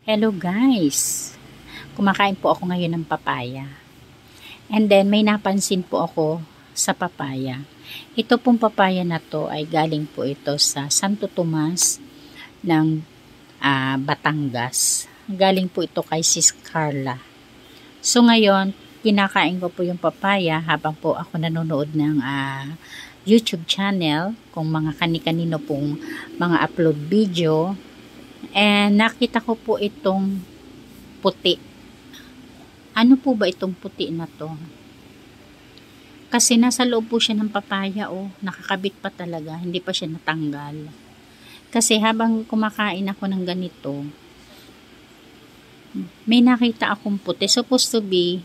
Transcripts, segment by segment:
Hello guys! Kumakain po ako ngayon ng papaya. And then may napansin po ako sa papaya. Ito pong papaya na to ay galing po ito sa Santo Tomas ng Batangas. Galing po ito kay Sis Carla. So ngayon, kinakain ko po yung papaya habang po ako nanonood ng YouTube channel kung mga kani-kanino pong mga upload video. And nakita ko po itong puti. Ano po ba itong puti na to? Kasi nasa loob po siya ng papaya, nakakabit pa talaga, hindi pa siya natanggal. Kasi habang kumakain ako ng ganito, may nakita akong puti. Supposed to be,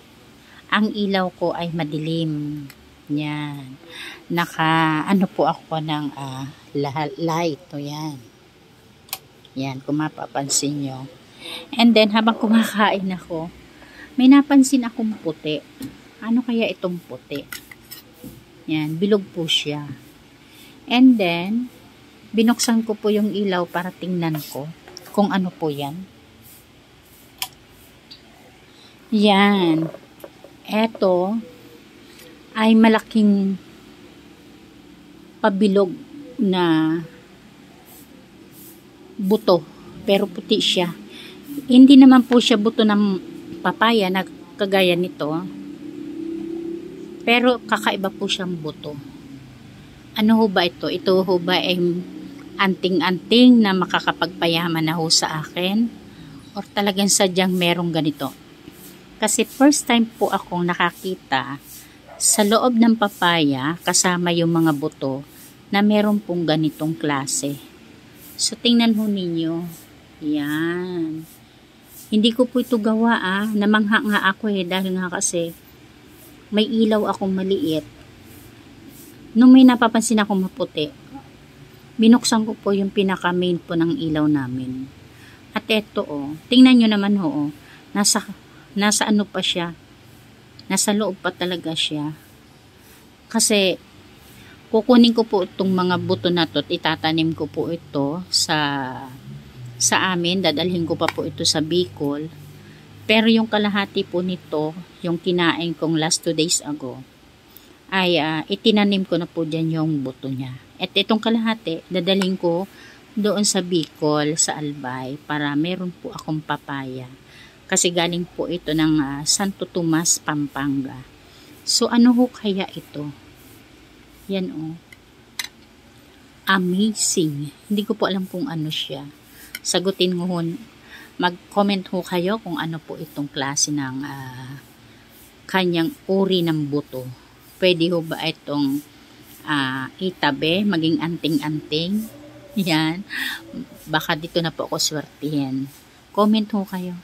ang ilaw ko ay madilim. Yan. Ano po ako ng light. Yan. Yan, kung mapapansin nyo. And then, habang kumakain ako, may napansin akong puti. Ano kaya itong puti? Yan, bilog po siya. And then, binuksan ko po yung ilaw para tingnan ko kung ano po yan. Yan. Eto ay malaking pabilog na buto, pero puti siya. Hindi naman po siya buto ng papaya na kagaya nito, pero kakaiba po siyang buto. Ano ho ba ito? Ito ho ba ay anting-anting na makakapagpayaman na ho sa akin? Or talagang sadyang merong ganito? Kasi first time po akong nakakita sa loob ng papaya kasama yung mga buto na meron pong ganitong klase. So, tingnan ho ninyo. Yan. Hindi ko po ito gawa Namangha nga ako dahil nga kasi may ilaw akong maliit. Nung may napapansin akong maputi, binuksan ko po yung pinaka main po ng ilaw namin. At eto tingnan nyo naman nasa ano pa siya. Nasa loob pa talaga siya. Kasi kukunin ko po itong mga buto na to at itatanim ko po ito sa amin. Dadalhin ko pa po ito sa Bicol. Pero yung kalahati po nito, yung kinain kong last 2 days ago, ay itinanim ko na po dyan yung buto niya. At itong kalahati, dadalhin ko doon sa Bicol, sa Albay, para meron po akong papaya. Kasi galing po ito ng Santo Tomas, Pampanga. So ano ho kaya ito? Yan amazing. Hindi ko po alam kung ano siya. Sagutin mo mag-comment ho kayo kung ano po itong klase ng kanyang uri ng buto. Pwede ho ba itong itabi, maging anting-anting? Yan. Baka dito na po ako swertihin. Comment ho kayo.